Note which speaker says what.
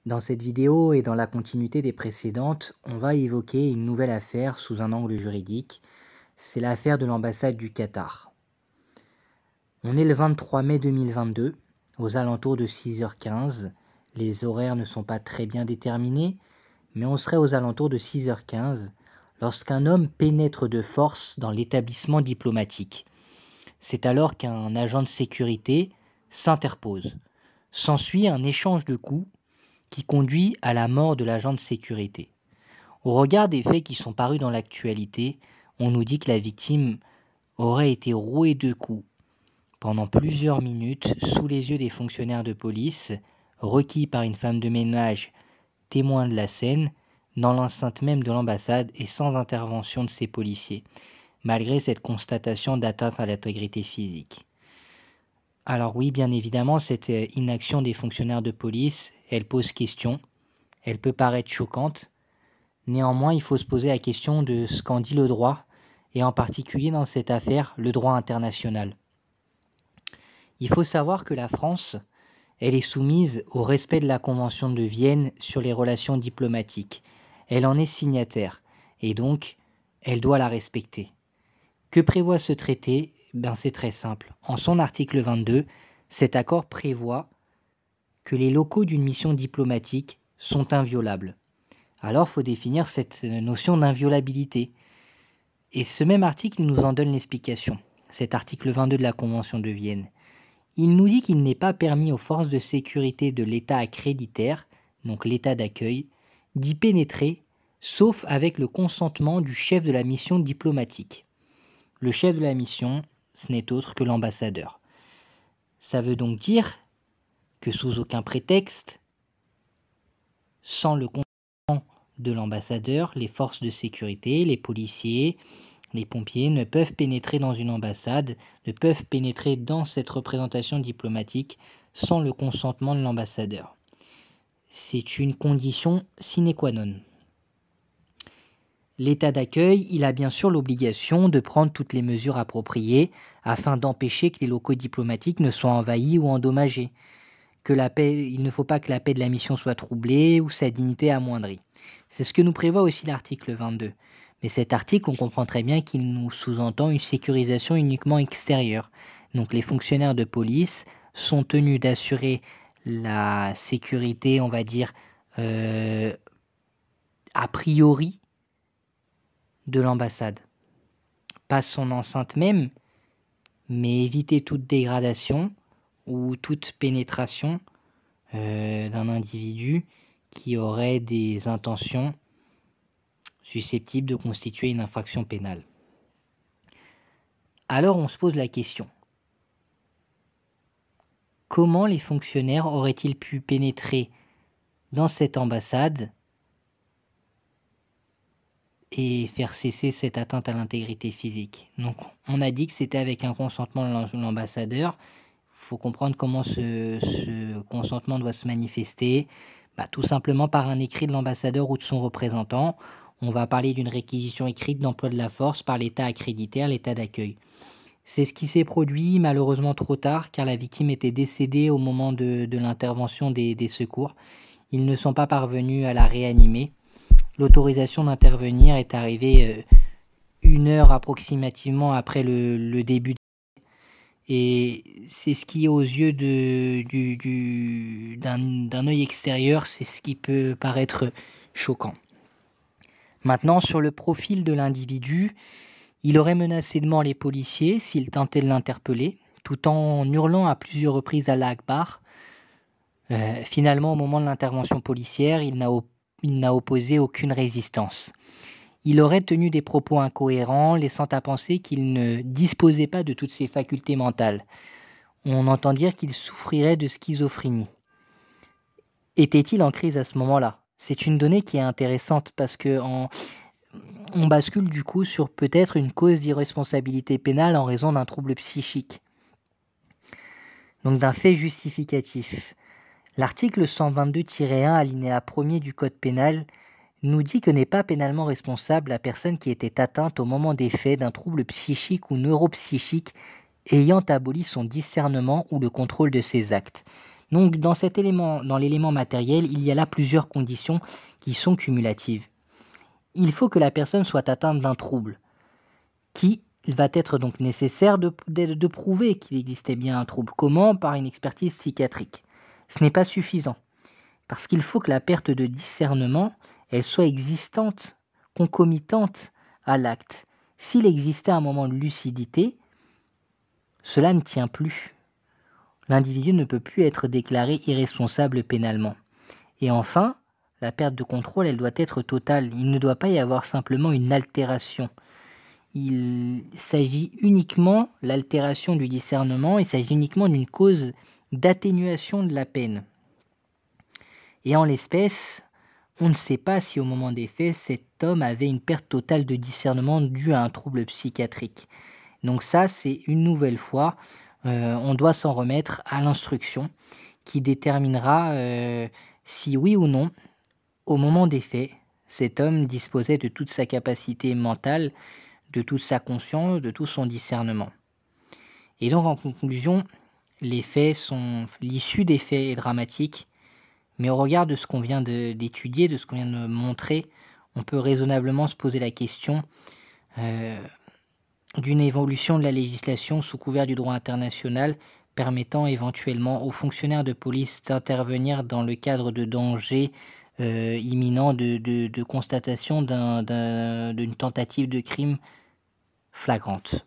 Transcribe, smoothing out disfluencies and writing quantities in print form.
Speaker 1: Dans cette vidéo et dans la continuité des précédentes, on va évoquer une nouvelle affaire sous un angle juridique. C'est l'affaire de l'ambassade du Qatar. On est le 23 mai 2022, aux alentours de 6h15. Les horaires ne sont pas très bien déterminés, mais on serait aux alentours de 6h15 lorsqu'un homme pénètre de force dans l'établissement diplomatique. C'est alors qu'un agent de sécurité s'interpose. S'ensuit un échange de coups qui conduit à la mort de l'agent de sécurité. Au regard des faits qui sont parus dans l'actualité, on nous dit que la victime aurait été rouée de coups pendant plusieurs minutes sous les yeux des fonctionnaires de police, requis par une femme de ménage témoin de la scène, dans l'enceinte même de l'ambassade et sans intervention de ces policiers, malgré cette constatation d'atteinte à l'intégrité physique. Alors oui, bien évidemment, cette inaction des fonctionnaires de police, elle pose question, elle peut paraître choquante. Néanmoins, il faut se poser la question de ce qu'en dit le droit, et en particulier dans cette affaire, le droit international. Il faut savoir que la France, elle est soumise au respect de la Convention de Vienne sur les relations diplomatiques. Elle en est signataire, et donc, elle doit la respecter. Que prévoit ce traité ? C'est très simple. En son article 22, cet accord prévoit que les locaux d'une mission diplomatique sont inviolables. Alors, il faut définir cette notion d'inviolabilité. Et ce même article nous en donne l'explication. Cet article 22 de la Convention de Vienne. Il nous dit qu'il n'est pas permis aux forces de sécurité de l'État accréditaire, donc l'État d'accueil, d'y pénétrer, sauf avec le consentement du chef de la mission diplomatique. Le chef de la mission, ce n'est autre que l'ambassadeur. Ça veut donc dire que sous aucun prétexte, sans le consentement de l'ambassadeur, les forces de sécurité, les policiers, les pompiers ne peuvent pénétrer dans une ambassade, ne peuvent pénétrer dans cette représentation diplomatique sans le consentement de l'ambassadeur. C'est une condition sine qua non. L'État d'accueil, il a bien sûr l'obligation de prendre toutes les mesures appropriées afin d'empêcher que les locaux diplomatiques ne soient envahis ou endommagés. Il ne faut pas que la paix de la mission soit troublée ou sa dignité amoindrie. C'est ce que nous prévoit aussi l'article 22. Mais cet article, on comprend très bien qu'il nous sous-entend une sécurisation uniquement extérieure. Donc les fonctionnaires de police sont tenus d'assurer la sécurité, on va dire, a priori, de l'ambassade. Pas son enceinte même, mais éviter toute dégradation ou toute pénétration d'un individu qui aurait des intentions susceptibles de constituer une infraction pénale. Alors on se pose la question. Comment les fonctionnaires auraient-ils pu pénétrer dans cette ambassade et faire cesser cette atteinte à l'intégrité physique? Donc on a dit que c'était avec un consentement de l'ambassadeur. Il faut comprendre comment ce consentement doit se manifester. Tout simplement par un écrit de l'ambassadeur ou de son représentant. On va parler d'une réquisition écrite d'emploi de la force par l'État accréditaire, l'État d'accueil. C'est ce qui s'est produit malheureusement trop tard car la victime était décédée au moment de l'intervention des secours. Ils ne sont pas parvenus à la réanimer. L'autorisation d'intervenir est arrivée 1 heure approximativement après le début. Et c'est ce qui, aux yeux d'un œil extérieur, c'est ce qui peut paraître choquant. Maintenant, sur le profil de l'individu, il aurait menacé de mort les policiers s'ils tentaient de l'interpeller, tout en hurlant à plusieurs reprises Allah Akbar. Finalement, au moment de l'intervention policière, il n'a opposé aucune résistance. Il aurait tenu des propos incohérents, laissant à penser qu'il ne disposait pas de toutes ses facultés mentales. On entend dire qu'il souffrirait de schizophrénie. Était-il en crise à ce moment-là ? C'est une donnée qui est intéressante parce que on bascule du coup sur peut-être une cause d'irresponsabilité pénale en raison d'un trouble psychique. Donc d'un fait justificatif. L'article 122-1 alinéa 1er du Code pénal nous dit que n'est pas pénalement responsable la personne qui était atteinte au moment des faits d'un trouble psychique ou neuropsychique ayant aboli son discernement ou le contrôle de ses actes. Donc dans l'élément matériel, il y a là plusieurs conditions qui sont cumulatives. Il faut que la personne soit atteinte d'un trouble, qui il va être donc nécessaire de prouver qu'il existait bien un trouble. Comment? Par une expertise psychiatrique. Ce n'est pas suffisant, parce qu'il faut que la perte de discernement, elle soit existante, concomitante à l'acte. S'il existait un moment de lucidité, cela ne tient plus. L'individu ne peut plus être déclaré irresponsable pénalement. Et enfin, la perte de contrôle, elle doit être totale. Il ne doit pas y avoir simplement une altération. Il s'agit uniquement, l'altération du discernement, il s'agit uniquement d'une cause d'atténuation de la peine. Et en l'espèce, on ne sait pas si au moment des faits, cet homme avait une perte totale de discernement due à un trouble psychiatrique. Donc ça, c'est une nouvelle fois, on doit s'en remettre à l'instruction qui déterminera si oui ou non, au moment des faits, cet homme disposait de toute sa capacité mentale, de toute sa conscience, de tout son discernement. Et donc en conclusion, l'issue des faits est dramatique, mais au regard de ce qu'on vient d'étudier, de ce qu'on vient de montrer, on peut raisonnablement se poser la question d'une évolution de la législation sous couvert du droit international permettant éventuellement aux fonctionnaires de police d'intervenir dans le cadre de dangers imminents de constatation d'une tentative de crime flagrante.